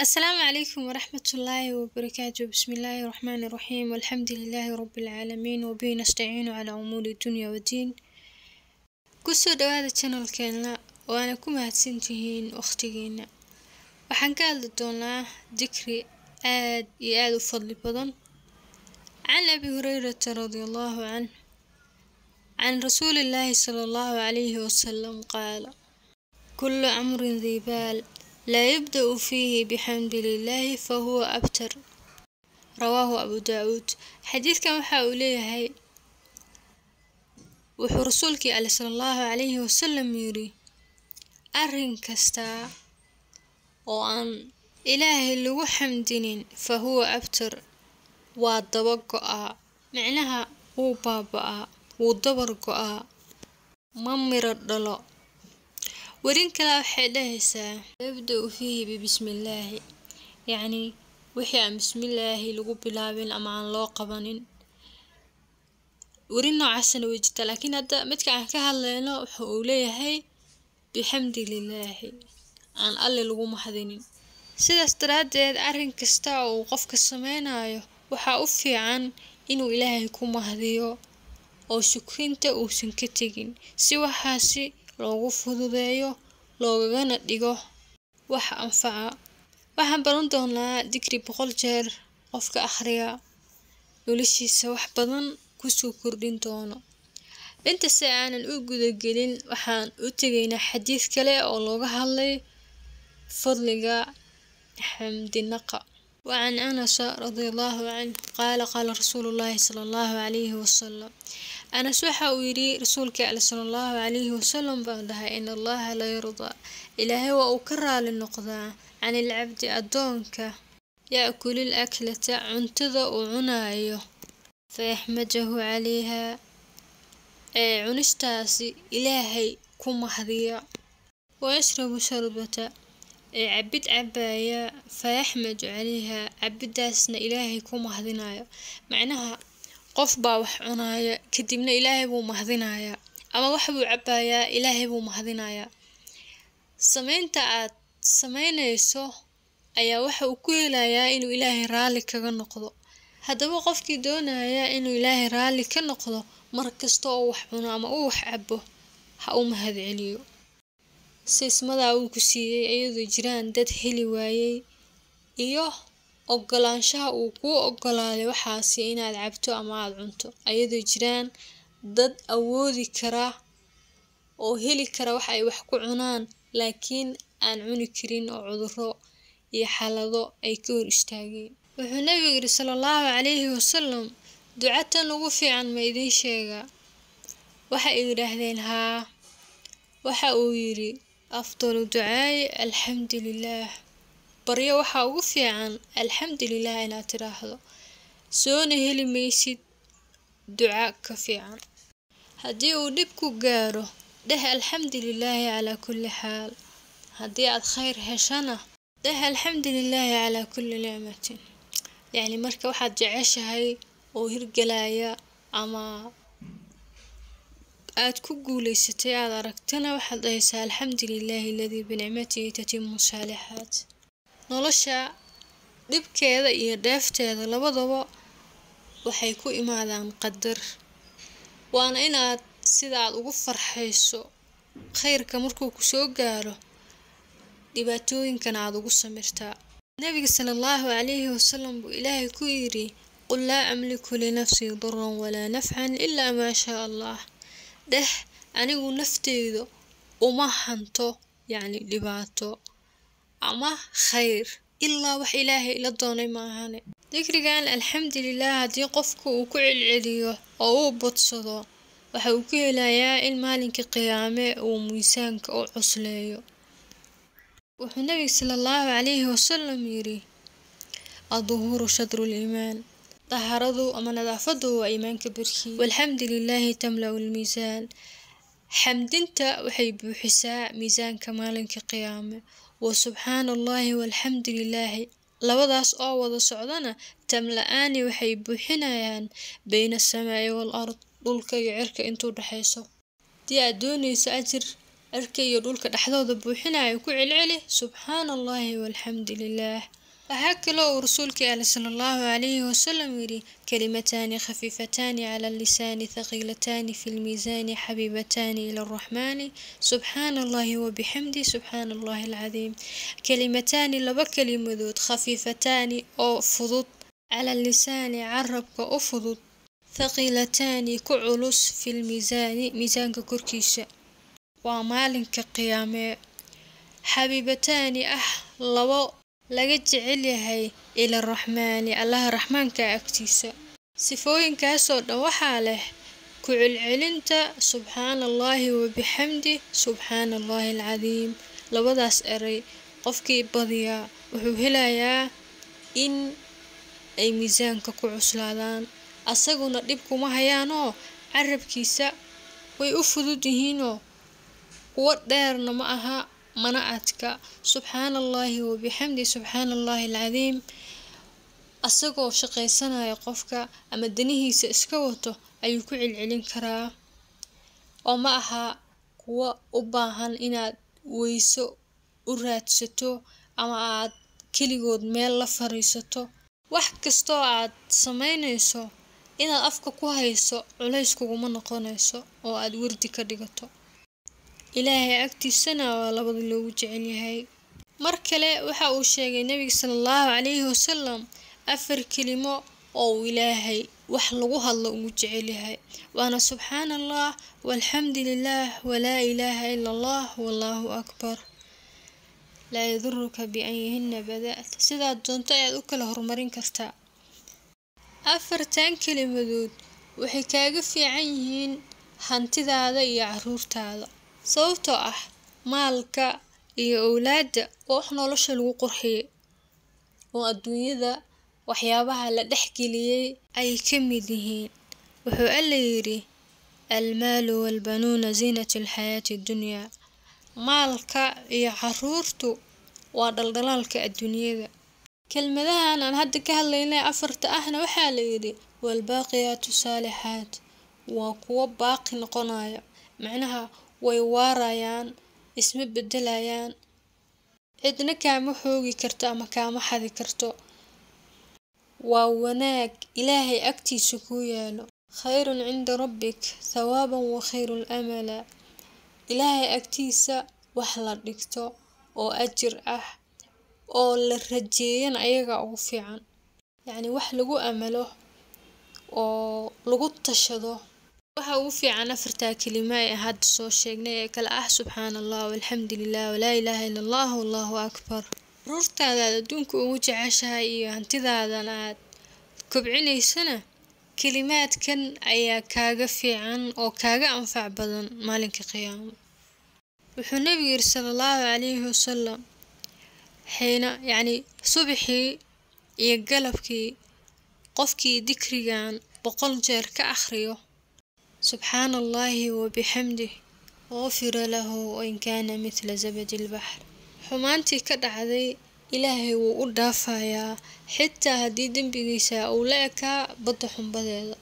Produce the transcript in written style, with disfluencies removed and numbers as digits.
السلام عليكم ورحمة الله وبركاته. بسم الله الرحمن الرحيم، والحمد لله رب العالمين، وبه نستعين على أمور الدنيا والدين. كسو دوادا channel كينا وانا كمهدسنتهين واختينا. waxaan ka hadli doonaa ذكري aad iyo aad u fadli badan عن أبي هريرة رضي الله عنه عن رسول الله صلى الله عليه وسلم قال: كل أمر ذي بال لا يبدأ فيه بحمد لله فهو أبتر. رواه أبو داود. حديث كما حاوليه هاي وحو رسولك صلى الله عليه وسلم يري أرن كستا وأن إلهي لو حمدين فهو أبتر والدبقاء معناها هو بابا والدبرقاء ممر الضلاء. ورين كلا وحدهسا يبدأ فيه ببسم الله، يعني وحي بسم الله لغو بلابين أما عن لو قبانين. ورين نوعاسن وجدت، لكن هذا متك عن كهالينا وحوليه هاي بحمد لله عن الله لغو محذنين. سيدا استراديد أرين كستا وقفك السمينايو وحا أفي عن إنو إلهي يكون مهديو أو شكرينتا أو سنكتيجين سوى حاسي loogu fududeeyo loogana dhigo wax anfaca. waxaan baran doonaa dhikri 100 jeer qofka akhriya noloshiisa wax badan ku soo kordhin doono. inta si aanan u guda gelin waxaan u tagaynaa xadiis kale oo looga hadlay fadliga xamdinaqa. وعن أنس رضي الله عنه قال: قال رسول الله صلى الله عليه وسلم: أنا سوحا ويري رسولك صلى الله عليه وسلم بعدها إن الله لا يرضى إلهي وأكرر للنقضاء عن العبد أدونك يأكل الأكلة عنتذا وعنايه فيحمده عليها عنستاسي إلهي كم حذية ويشرب شربة عبد عبايا فيحمد عليها عبداسنا إلهي كم حذنايا. معناها qof baa wax cunaya kadibna ilaahay buu mahadinaya ama wax buu cabaya ilaahay buu mahadinaya. sameynta aad sameynayso ayaa waxa uu ku helayaa inuu ilaahay raali kaga noqdo. haddaba qofkii doonaya inuu ilaahay raali ka noqdo markasta oo wax cuno ama uu wax cabo ha uu mahad celiyo. sismada uu ku siiyay ayadoo jiraan dad heli waayay iyo ogolaanshaha uu ku ogolaaday waxaasi inaad cabto ama aad cunto ayadoo jiraan dad awoodi kara oo heli kara wax ay wax ku cunaan laakiin aan cuni karin oo cudurro iyo xaalado ay ka hor istaageen. wuxuu nabiga yiri sallallahu alayhi wasallam ducatan ugu fiican ma idin sheega. waxa ay yiraahdeen haa. waxa uu yiri afdalu ducaay alxamdulillah. baryo waxa ugu fiican alxamdulillah inaad tiraahdo. soona heli maysid duca ka fiican. haddii uu dhib ku gaaro dheh alxamdulillah ala kulli xaal. haddii aad khayr heshana dheh alxamdulillah ala kulli ni'matin. yani marka waxaad jeceshahay oo hirgalaya ama aad ku guuleysatay aad aragtana waxaad dhahaysaa alxamdulillah alladhi bi ni'matihi tatimmu salihat. nolosha dhibkeeda iyo dheefteeda labadaba waxay ku imaadaan qadar. waana inaad sidaad ugu farxayso khayrka markuu ku soo gaaro dhibaatooyinkana aad ugu samirtaa. nabiga sallallahu alayhi wasallam buu ilaahay ku yiri: qul laa amliku li nafsi darran walaa naf'an illa ma shaa Allah. dheh anigu nafteyda uma hanto yani dhibaato ama khayr ilaa wax ilaahay ila doonay maahane. dhikrigan alxamdulillah haddii qofku uu ku celceliyo oo uu badsado waxa uu ku helayaa in maalinka qiyaame uu miisaanka u cusleeyo. wuxuu nabiga sallallahu alayhi wasallam yiri: الظهور شطر الإيمان. طهارته أما نظافته وإيمانك بركي. والحمد لله تملأ الميزان. حمدنتا وحي بحساء ميزان كمالك قيامه. وسبحان الله والحمد لله labadaas oo wada socdana tamla'aani waxay buuxinayaan bayna السماء والأرض dhulka iyo cirka intuu dhaxayso. dii aad doonayso ajir cirka dhulka dhaxdooda buuxinayo ku celceli subxaanallahi walxamdulillaah. waxaa kaloo uu rasuulka sallallahu alayhi wasallam yiri kalimataani khafiifataani cala lisaani thaqiilataani fi lmiisaani xabiibataani ila arraxmaani subxaanallahi wabixamdi subxaanallahi alcadiim. kalimataani laba kalimadood khafiifataani oo fudud cala lisaani carabka u fudud thaqiilataani ku culus fi lmiisaani miisaanka korkiisa waa maalinka qiyaame xabiibataani labo laga jecel yahay ila raxmaani allaha raxmaanka agtiisa. sifooyinkaasoo dhan waxaa leh ku celcelinta subxaanallahi wabixamdi subxaanallahi alcadiim. labadaas eray qofkii badiyaa wuxuu helayaa in ay miisaanka ku cuslaadaan, asaguna dhib kuma hayaanoo carabkiisa way u fudud yihiinoo kuwa dheerna ma aha mana adka. subxaanallahi wabixamdi subxaanallahi alcadiim asagoo shaqaysanaya qofka ama danihiisa iska wato ayuu ku celcelin karaa, oo ma aha kuwa u baahan inaad weyso u raadsato ama aad keligood meel la fariisato. wax kastoo aad samaynayso inaad afka ku hayso culays kuguma noqonayso oo aad wardi ka dhigato. ilaahay agtiisana waa labada loogu jecel yahay. mar kale waxa uu sheegay nabiga sallallahu alayhi wasallam 4 kelimo oo ilaahay wax lagu hadlo ugu jecel yahay, waana subxaanallah walxamdulillah walaa ilaaha illa allah wallahu akbar laa yaduruka biayyihinna bada'ta. sidaad doonto ayaad u kala horumarin kartaa. 4tan kelimadood waxay kaaga fiican yihiin hantidaada iyo caruurtaada, sababtoo ah maalka iyo awlaadda wax nolosha lagu qurxiyay oo adduunyada waxyaabaha la dhexgeliyay ay ka mid yihiin. wuxuu alla yiri almaalu walbanuuna ziinatu alxayaati addunya. maalka iyo caruurtu waa dhaldhalaalka adduunyada. kelmadahan aan hadda ka hadlaynay 4ta ahna waxaa la yiri walbaaqiyaatu saalixaat waa kuwa baaqi noqonaya, macnaha way waarayaan, isma bedelayaan, cidna kaama xoogi karto ama kaama xadi karto. waa wanaag ilaahay agtiisa ku yaalo. khayrun cinda rabbik thawaaban wa khayrul amala. ilaahay agtiisa wax la dhigto oo ajir oo la rajeeyana ayaga ugu fiican, yacni wax lagu amalo oo lagu tashado waxa ugu fiican 4ta kelimo ee hadda soo sheegnay ee kala subxaanallah walxamdulillah walaa ilaaha illa allah wallahu akbar. ruurtaada adduunka ugu jeceshahay iyo hantidaadan aad kobcinaysana kelimaadkan ayaa kaaga fiican oo kaaga anfac badan maalinka qiyaamo. wuxuu nabiga yiri sallallahu alayhi wasallam يعني subaxii iyo galabkii qofkii dikrigan 100 jeer ka akhriyo subxaanallahi wabixamdi غفر له وإن كان مثل زبد البحر. xumaantii ka dhacday ilaahay wuu u dhaafayaa xitaa haddii dembigiisa uu la ekaa badda xunbadeeda.